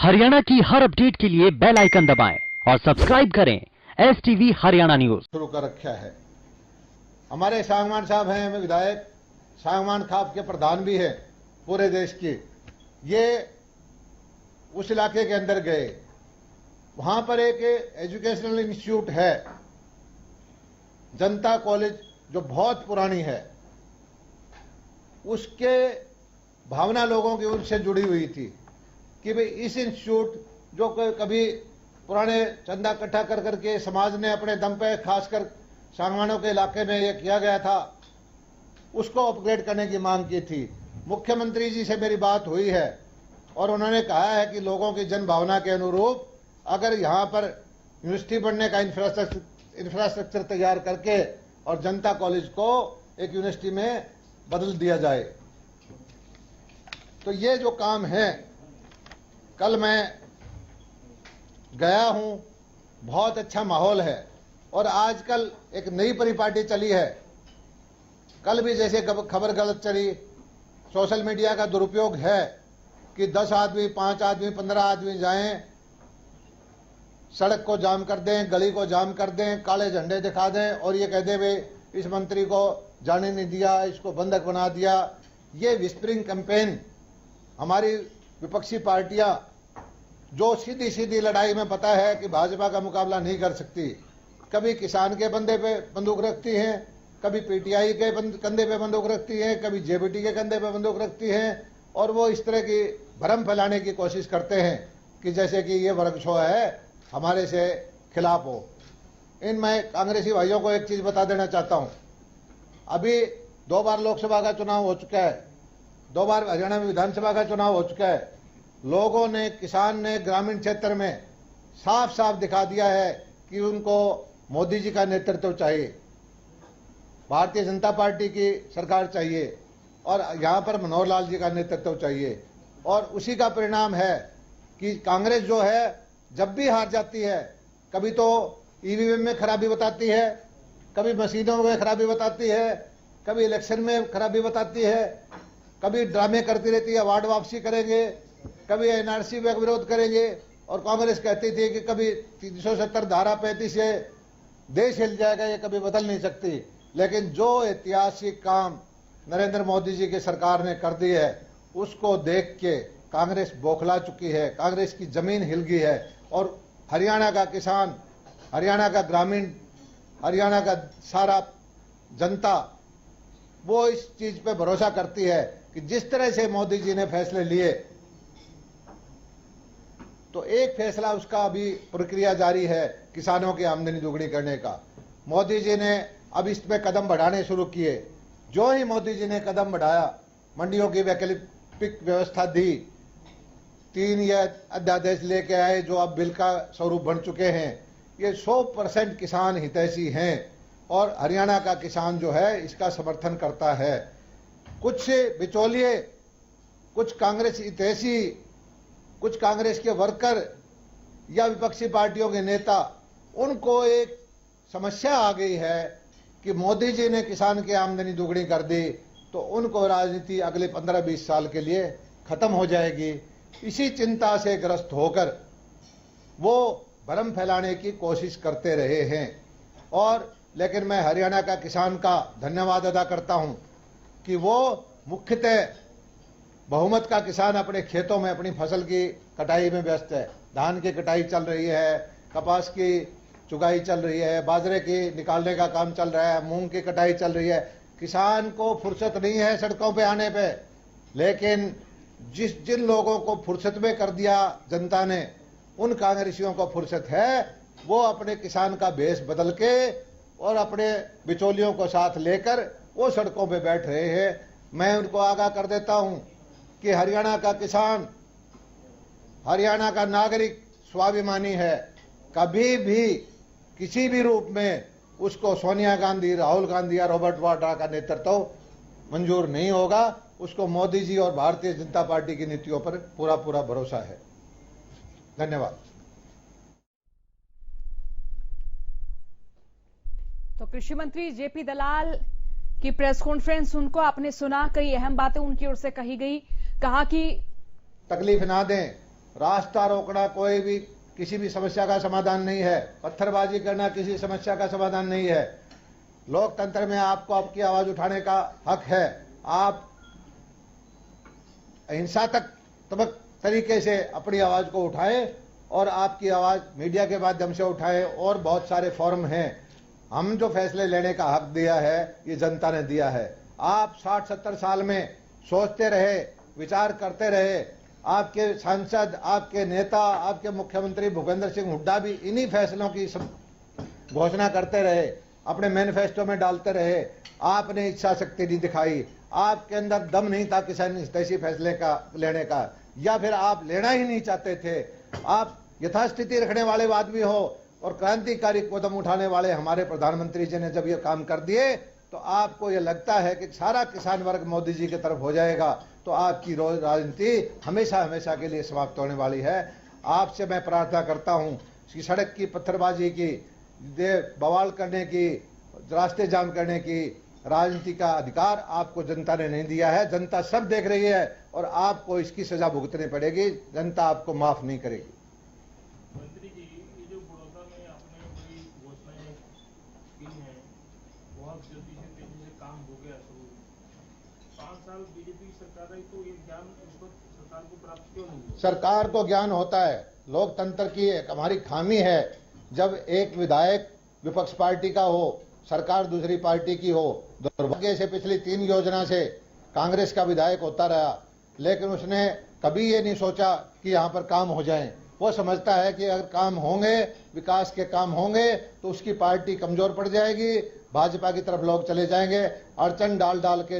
हरियाणा की हर अपडेट के लिए बेल आइकन दबाएं और सब्सक्राइब करें STV हरियाणा न्यूज। शुरू कर रखा है। हमारे सांगवान साहब हैं विधायक, सांगवान खाप के प्रधान भी हैं पूरे देश के। ये उस इलाके के अंदर गए, वहां पर एक एजुकेशनल इंस्टीट्यूट है, जनता कॉलेज, जो बहुत पुरानी है। उसके भावना लोगों की उनसे जुड़ी हुई थी कि भाई इस इंस्टीट्यूट जो कभी पुराने चंदा इकट्ठा कर करके समाज ने अपने दम पे खासकर सांगवानों के इलाके में ये किया गया था, उसको अपग्रेड करने की मांग की थी। मुख्यमंत्री जी से मेरी बात हुई है और उन्होंने कहा है कि लोगों की जन भावना के अनुरूप अगर यहाँ पर यूनिवर्सिटी बनने का इंफ्रास्ट्रक्चर तैयार करके और जनता कॉलेज को एक यूनिवर्सिटी में बदल दिया जाए, तो ये जो काम है, कल मैं गया हूं, बहुत अच्छा माहौल है। और आजकल एक नई परिपाटी चली है, कल भी जैसे खबर गलत चली, सोशल मीडिया का दुरुपयोग है कि 10 आदमी, 5 आदमी, 15 आदमी जाएं, सड़क को जाम कर दें, गली को जाम कर दें, काले झंडे दिखा दें और ये कह दें भाई इस मंत्री को जाने नहीं दिया, इसको बंधक बना दिया। ये विस्परिंग कैंपेन हमारी विपक्षी पार्टियां, जो सीधी सीधी लड़ाई में पता है कि भाजपा का मुकाबला नहीं कर सकती, कभी किसान के कंधे पे बंदूक रखती हैं, कभी पीटीआई के कंधे पे बंदूक रखती हैं, कभी जेबीटी के कंधे पे बंदूक रखती हैं, और वो इस तरह की भ्रम फैलाने की कोशिश करते हैं कि जैसे कि ये वर्ग शो है, हमारे से खिलाफ हो। मैं कांग्रेसी भाइयों को एक चीज बता देना चाहता हूं, अभी 2 बार लोकसभा का चुनाव हो चुका है, 2 बार हरियाणा में विधानसभा का चुनाव हो चुका है। लोगों ने, किसान ने ग्रामीण क्षेत्र में साफ साफ दिखा दिया है कि उनको मोदी जी का नेतृत्व चाहिए, भारतीय जनता पार्टी की सरकार चाहिए और यहां पर मनोहर लाल जी का नेतृत्व चाहिए। और उसी का परिणाम है कि कांग्रेस जो है जब भी हार जाती है, कभी तो ईवीएम में खराबी बताती है, कभी मशीनों में खराबी बताती है, कभी इलेक्शन में खराबी बताती है, कभी ड्रामे करती रहती है, अवार्ड वापसी करेंगे, कभी एनआरसी में विरोध करेंगे। और कांग्रेस कहती थी कि कभी 370 धारा 35 से देश हिल जाएगा, ये कभी बदल नहीं सकती। लेकिन जो ऐतिहासिक काम नरेंद्र मोदी जी की सरकार ने कर दी है, उसको देख के कांग्रेस बौखला चुकी है, कांग्रेस की जमीन हिल गई है। और हरियाणा का किसान, हरियाणा का ग्रामीण, हरियाणा का सारा जनता वो इस चीज पे भरोसा करती है कि जिस तरह से मोदी जी ने फैसले लिए, तो एक फैसला उसका अभी प्रक्रिया जारी है किसानों की आमदनी दुगनी करने का। मोदी जी ने अब इसमें कदम बढ़ाने शुरू किए। जो ही मोदी जी ने कदम बढ़ाया, मंडियों की वैकल्पिक व्यवस्था दी, 3 ये अध्यादेश लेके आए जो अब बिल का स्वरूप बन चुके हैं। ये 100% किसान हितैषी हैं और हरियाणा का किसान जो है इसका समर्थन करता है। कुछ बिचौलिए, कुछ कांग्रेस हितैषी, कुछ कांग्रेस के वर्कर या विपक्षी पार्टियों के नेता, उनको एक समस्या आ गई है कि मोदी जी ने किसान की आमदनी दुगनी कर दी तो उनको राजनीति अगले 15-20 साल के लिए खत्म हो जाएगी। इसी चिंता से ग्रस्त होकर वो भ्रम फैलाने की कोशिश करते रहे हैं। और लेकिन मैं हरियाणा का किसान का धन्यवाद अदा करता हूं कि वो मुख्यतः बहुमत का किसान अपने खेतों में अपनी फसल की कटाई में व्यस्त है। धान की कटाई चल रही है, कपास की चुगाई चल रही है, बाजरे की निकालने का काम चल रहा है, मूंग की कटाई चल रही है। किसान को फुर्सत नहीं है सड़कों पे आने पे, लेकिन जिन लोगों को फुर्सत में कर दिया जनता ने, उन कांग्रेसियों को फुर्सत है। वो अपने किसान का भेष बदल के और अपने बिचौलियों को साथ लेकर वो सड़कों पे बैठ रहे हैं। मैं उनको आगाह कर देता हूं कि हरियाणा का किसान, हरियाणा का नागरिक स्वाभिमानी है। कभी भी किसी भी रूप में उसको सोनिया गांधी, राहुल गांधी या रॉबर्ट वाड्रा का नेतृत्व मंजूर नहीं होगा। उसको मोदी जी और भारतीय जनता पार्टी की नीतियों पर पूरा पूरा भरोसा है। धन्यवाद। तो कृषि मंत्री जेपी दलाल की प्रेस कॉन्फ्रेंस उनको आपने सुना, कई अहम बातें उनकी ओर से कही गई। कहा कि तकलीफ ना दें, रास्ता रोकना कोई भी किसी भी समस्या का समाधान नहीं है, पत्थरबाजी करना किसी समस्या का समाधान नहीं है। लोकतंत्र में आपको आपकी आवाज उठाने का हक है। आप हिंसात्मक तरीके से अपनी आवाज को उठाएं और आपकी आवाज मीडिया के माध्यम से उठाएं। और बहुत सारे फोरम हैं। हम जो फैसले लेने का हक दिया है ये जनता ने दिया है। आप 60-70 साल में सोचते रहे, विचार करते रहे। आपके सांसद, आपके नेता, आपके मुख्यमंत्री भूपेंद्र सिंह हुड्डा भी इन्हीं फैसलों की घोषणा करते रहे, अपने मैनिफेस्टो में डालते रहे। आपने इच्छा शक्ति नहीं दिखाई, आपके अंदर दम नहीं था किसान हितैषी फैसले का लेने का, या फिर आप लेना ही नहीं चाहते थे। आप यथास्थिति रखने वाले आदमी हो और क्रांतिकारी कदम उठाने वाले हमारे प्रधानमंत्री जी ने जब ये काम कर दिए तो आपको ये लगता है कि सारा किसान वर्ग मोदी जी की तरफ हो जाएगा, तो आपकी राजनीति हमेशा हमेशा के लिए समाप्त होने वाली है। आपसे मैं प्रार्थना करता हूं कि सड़क की पत्थरबाजी की, बवाल करने की, रास्ते जाम करने की राजनीति का अधिकार आपको जनता ने नहीं दिया है। जनता सब देख रही है और आपको इसकी सजा भुगतनी पड़ेगी। जनता आपको माफ नहीं करेगी। मंत्री जी, ये जो बड़ौदा में आपने बड़ी घोषणाएं की हैं, बहुत जल्दी से तेजी से काम हो गया शुरू। 5 साल बीजेपी सरकार रही तो ये ज्ञान उस वक्त सरकार को प्राप्त क्यों नहीं हुआ? सरकार को ज्ञान होता है। लोकतंत्र की एक हमारी खामी है, जब एक विधायक विपक्ष पार्टी का हो, सरकार दूसरी पार्टी की हो। दुर्भाग्य से पिछली 3 योजना से कांग्रेस का विधायक होता रहा, लेकिन उसने कभी ये नहीं सोचा कि यहां पर काम हो जाएं। वो समझता है कि अगर काम होंगे, विकास के काम होंगे, तो उसकी पार्टी कमजोर पड़ जाएगी, भाजपा की तरफ लोग चले जाएंगे। अड़चन डाल डाल के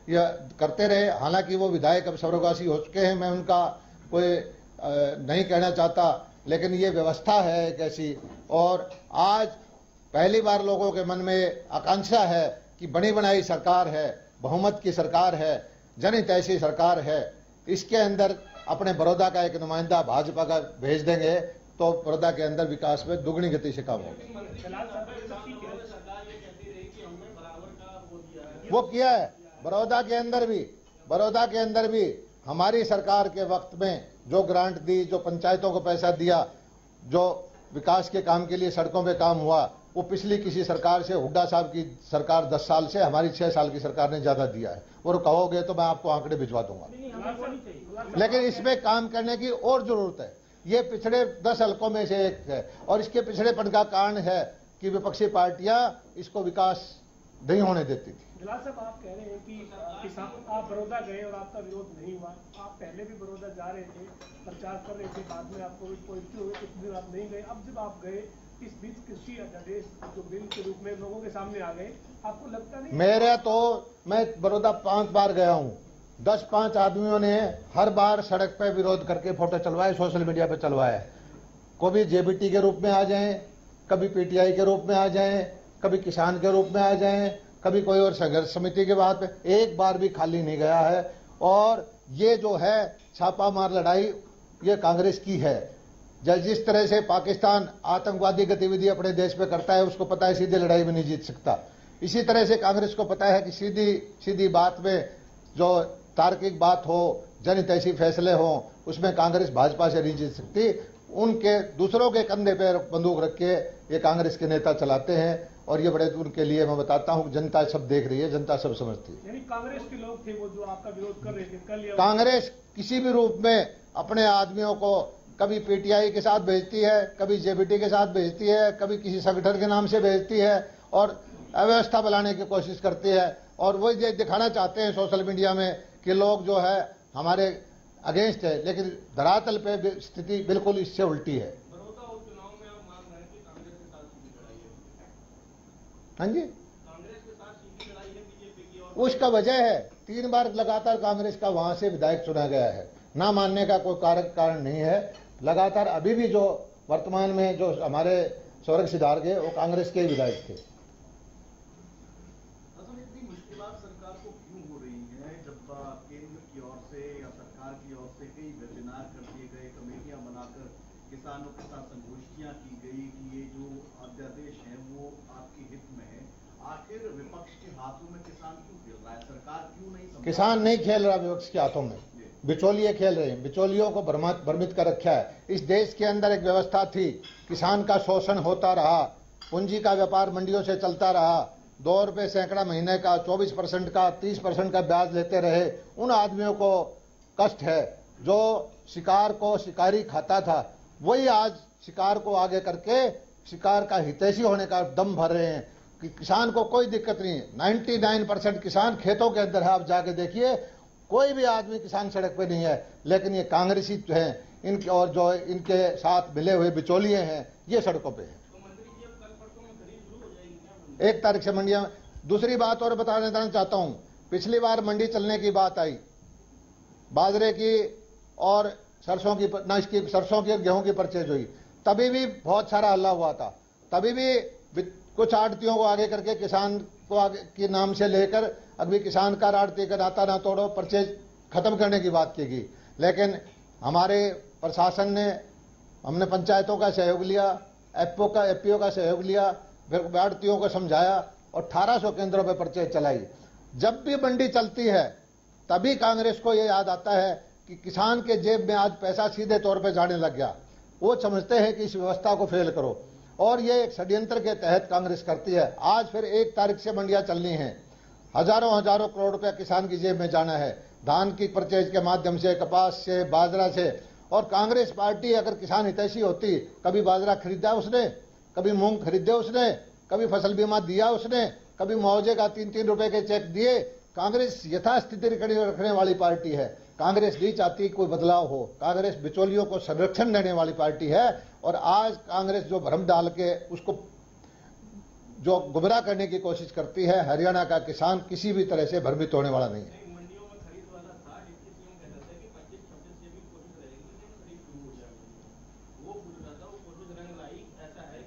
यह करते रहे। हालांकि वो विधायक अब स्वर्गवासी हो चुके हैं, मैं उनका कोई नहीं कहना चाहता, लेकिन ये व्यवस्था है एक ऐसी। और आज पहली बार लोगों के मन में आकांक्षा है कि बनी बनाई सरकार है, बहुमत की सरकार है, जनहितैषी सरकार है। इसके अंदर अपने बड़ौदा का एक नुमाइंदा भाजपा का भेज देंगे तो बड़ौदा के अंदर विकास में दुगनी गति से काम होगा। वो किया है बड़ौदा के अंदर भी हमारी सरकार के वक्त में जो ग्रांट दी, जो पंचायतों को पैसा दिया, जो विकास के काम के लिए सड़कों पे काम हुआ, वो पिछली किसी सरकार से, हुड्डा साहब की सरकार 10 साल से, हमारी 6 साल की सरकार ने ज्यादा दिया है। और कहोगे तो मैं आपको आंकड़े भिजवा दूंगा। लेकिन इसमें काम करने की और जरूरत है। ये पिछड़े 10 हलकों में से एक है और इसके पिछड़ेपन का कारण है कि विपक्षी पार्टियां इसको विकास नहीं होने देती थी। जलाल साहब, आप कह रहे हैं कि किसान, आप बड़ौदा गए और आपका विरोध नहीं हुआ। आप पहले भी बड़ौदा जा रहे थे, प्रचार कर रहे थे, बाद में आपको पॉजिटिव हुए, कुछ दिन आप नहीं गए। अब जब आप गए, इस बीच कृषि अध्यादेश जो बिल के रूप में लोगों के सामने आ गए, आपको लगता नहीं? मैं बड़ौदा 5 बार गया हूं। 10-5 आदमियों ने हर बार सड़क पर विरोध करके फोटो चलवाए, सोशल मीडिया पर चलवाया। कभी जेबीटी के रूप में आ जाएं, कभी पीटीआई के रूप में आ जाएं, कभी किसान के रूप में आ जाएं, कभी कोई और संघर्ष समिति के बात पे। एक बार भी खाली नहीं गया है। और ये जो है छापामार लड़ाई, ये कांग्रेस की है। जिस तरह से पाकिस्तान आतंकवादी गतिविधि अपने देश में करता है, उसको पता है सीधी लड़ाई में नहीं जीत सकता। इसी तरह से कांग्रेस को पता है कि सीधी बात में, जो तार्किक बात हो, जनहितैषी फैसले हो, उसमें कांग्रेस भाजपा से नहीं जीत सकती। उनके दूसरों के कंधे पर बंदूक रख के ये कांग्रेस के नेता चलाते हैं। और ये बड़े उनके लिए मैं बताता हूं, जनता सब देख रही है, जनता सब समझती है। यानी कांग्रेस के लोग थे वो जो आपका विरोध कर रहे थे कल? कांग्रेस किसी भी रूप में अपने आदमियों को कभी पीटीआई के साथ भेजती है, कभी जेबीटी के साथ भेजती है, कभी किसी संगठन के नाम से भेजती है और अव्यवस्था बनाने की कोशिश करती है। और वो ये दिखाना चाहते हैं सोशल मीडिया में कि लोग जो है हमारे अगेंस्ट है, लेकिन धरातल पे स्थिति बिल्कुल इससे उल्टी है। बड़ौदा उपचुनाव में आप मान रहे हैं कि कांग्रेस के साथ सीधी लड़ाई है? हाँ जी, कांग्रेस के साथ सीधी लड़ाई है बीजेपी की। और उसका वजह है 3 बार लगातार कांग्रेस का वहां से विधायक चुना गया है। ना मानने का कोई कारण नहीं है। लगातार अभी भी जो वर्तमान में जो हमारे स्वर्ग सिधार गए वो कांग्रेस के विधायक थे। असल इतनी मुश्किलात सरकार को क्यों हो रही हैं, जब केंद्र की ओर से या सरकार की ओर से कई वेबिनार कर दिए गए, कमेटियां बनाकर किसानों के साथ संगोष्ठियां की गई कि ये जो अध्यादेश है वो आपके हित में है, आखिर विपक्ष के हाथों में किसान क्यों खेल रहा है? सरकार क्यों नहीं? किसान नहीं खेल रहा विपक्ष के हाथों में। बिचौलिए खेल रहे हैं, बिचौलियों को भ्रमित कर रखा है। इस देश के अंदर एक व्यवस्था थी, किसान का शोषण होता रहा, पूंजी का व्यापार मंडियों से चलता रहा, 2 रुपये सैकड़ा महीने का, 24% का, 30% का ब्याज लेते रहे। उन आदमियों को कष्ट है। जो शिकार को शिकारी खाता था, वही आज शिकार को आगे करके शिकार का हितैषी होने का दम भर रहे हैं कि किसान को कोई दिक्कत नहीं है। 99% किसान खेतों के अंदर है। आप जाके देखिए, कोई भी आदमी किसान सड़क पे नहीं है। लेकिन ये कांग्रेसी जो हैं, इनके और जो इनके साथ मिले हुए बिचौलिए हैं, ये सड़कों पे हैं। 1 तारीख से मंडियां। दूसरी बात और बताना चाहता हूं, पिछली बार मंडी चलने की बात आई, बाजरे की और सरसों की गेहूं की परचेज हुई, तभी भी बहुत सारा हल्ला हुआ था। तभी भी कुछ आड़तियों को आगे करके किसान को आगे के नाम से लेकर अभी किसान का आड़ती का नाता ना तोड़ो, परचेज खत्म करने की बात की गई। लेकिन हमारे प्रशासन ने, हमने पंचायतों का सहयोग लिया, एफपीओ का सहयोग लिया, फिर आड़तियों को समझाया और 1800 केंद्रों पर परचेज चलाई। जब भी मंडी चलती है तभी कांग्रेस को यह याद आता है कि किसान के जेब में आज पैसा सीधे तौर पर जाने लग गया। वो समझते हैं कि इस व्यवस्था को फेल करो, और ये एक षड्यंत्र के तहत कांग्रेस करती है। आज फिर 1 तारीख से मंडियां चलनी है, हजारों करोड़ रुपया किसान की जेब में जाना है, धान की परचेज के माध्यम से, कपास से, बाजरा से। और कांग्रेस पार्टी अगर किसान हितैषी होती, कभी बाजरा खरीदा उसने, कभी मूंग खरीदे उसने, कभी फसल बीमा दिया उसने, कभी मुआवजे का 3-3 रुपए के चेक दिए। कांग्रेस यथास्थिति रखने वाली पार्टी है। कांग्रेस नहीं चाहती कोई बदलाव हो। कांग्रेस बिचौलियों को संरक्षण देने वाली पार्टी है। और आज कांग्रेस जो भ्रम डाल के उसको जो गुमराह करने की कोशिश करती है, हरियाणा का किसान किसी भी तरह से भ्रमित होने वाला नहीं है।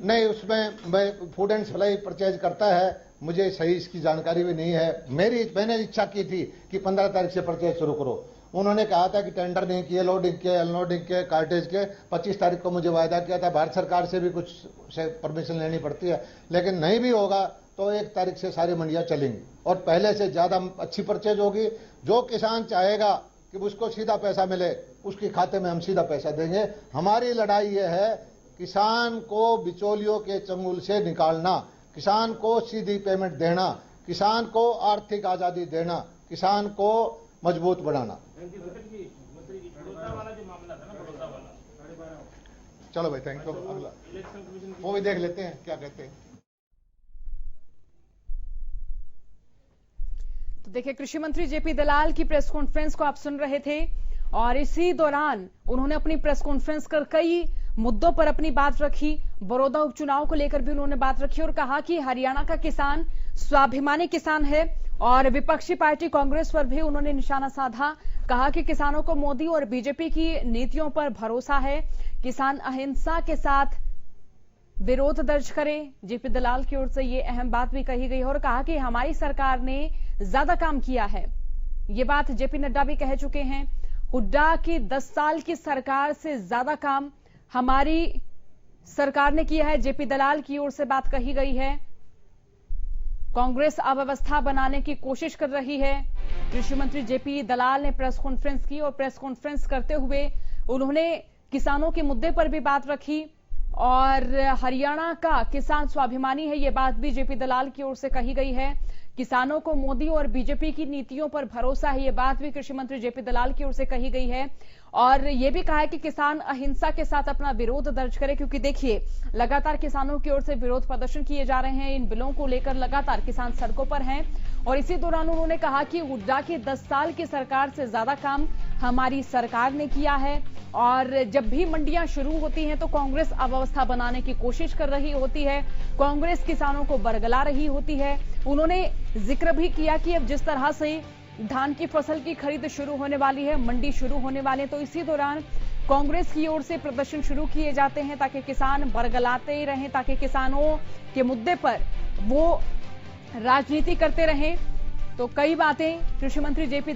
नहीं, उसमें मैं फूड एंड सप्लाई परचेज करता है, मुझे सही इसकी जानकारी भी नहीं है। मैंने इच्छा की थी कि 15 तारीख से परचेज शुरू करो। उन्होंने कहा था कि टेंडर नहीं किए, लोडिंग के, अनलोडिंग के, कार्टेज के। 25 तारीख को मुझे वायदा किया था, भारत सरकार से भी कुछ से परमिशन लेनी पड़ती है, लेकिन नहीं भी होगा तो 1 तारीख से सारी मंडियां चलेंगी और पहले से ज्यादा अच्छी परचेज होगी। जो किसान चाहेगा कि उसको सीधा पैसा मिले, उसके खाते में हम सीधा पैसा देंगे। हमारी लड़ाई यह है, किसान को बिचौलियों के चंगुल से निकालना, किसान को सीधी पेमेंट देना, किसान को आर्थिक आजादी देना, किसान को मजबूत बनाना। चलो भाई, थैंक यू। अगला वो भी देख लेते हैं क्या कहते हैं। तो देखिए, कृषि मंत्री जेपी दलाल की प्रेस कॉन्फ्रेंस को आप सुन रहे थे और इसी दौरान उन्होंने अपनी प्रेस कॉन्फ्रेंस कर कई मुद्दों पर अपनी बात रखी। बड़ौदा उपचुनाव को लेकर भी उन्होंने बात रखी और कहा कि हरियाणा का किसान स्वाभिमानी किसान है और विपक्षी पार्टी कांग्रेस पर भी उन्होंने निशाना साधा। कहा कि किसानों को मोदी और बीजेपी की नीतियों पर भरोसा है, किसान अहिंसा के साथ विरोध दर्ज करें। जेपी दलाल की ओर से ये अहम बात भी कही गई और कहा कि हमारी सरकार ने ज्यादा काम किया है। ये बात जेपी नड्डा भी कह चुके हैं। हुड्डा की 10 साल की सरकार से ज्यादा काम हमारी सरकार ने किया है, जेपी दलाल की ओर से बात कही गई है। कांग्रेस अव्यवस्था बनाने की कोशिश कर रही है। कृषि मंत्री जेपी दलाल ने प्रेस कॉन्फ्रेंस की और प्रेस कॉन्फ्रेंस करते हुए उन्होंने किसानों के मुद्दे पर भी बात रखी और हरियाणा का किसान स्वाभिमानी है, ये बात भी जेपी दलाल की ओर से कही गई है। किसानों को मोदी और बीजेपी की नीतियों पर भरोसा है, ये बात भी कृषि मंत्री जेपी दलाल की ओर से कही गई है। और यह भी कहा है कि किसान अहिंसा के साथ अपना विरोध दर्ज करें, क्योंकि देखिए लगातार किसानों की ओर से विरोध प्रदर्शन किए जा रहे हैं। इन बिलों को लेकर लगातार किसान सड़कों पर हैं और इसी दौरान उन्होंने कहा कि हुड्डा की 10 साल की सरकार से ज्यादा काम हमारी सरकार ने किया है और जब भी मंडियां शुरू होती हैं तो कांग्रेस अव्यवस्था बनाने की कोशिश कर रही होती है, कांग्रेस किसानों को बरगला रही होती है। उन्होंने जिक्र भी किया कि अब जिस तरह से धान की फसल की खरीद शुरू होने वाली है, मंडी शुरू होने वाले हैं, तो इसी दौरान कांग्रेस की ओर से प्रदर्शन शुरू किए जाते हैं ताकि किसान बरगलाते ही रहें, ताकि किसानों के मुद्दे पर वो राजनीति करते रहें। तो कई बातें कृषि मंत्री जेपी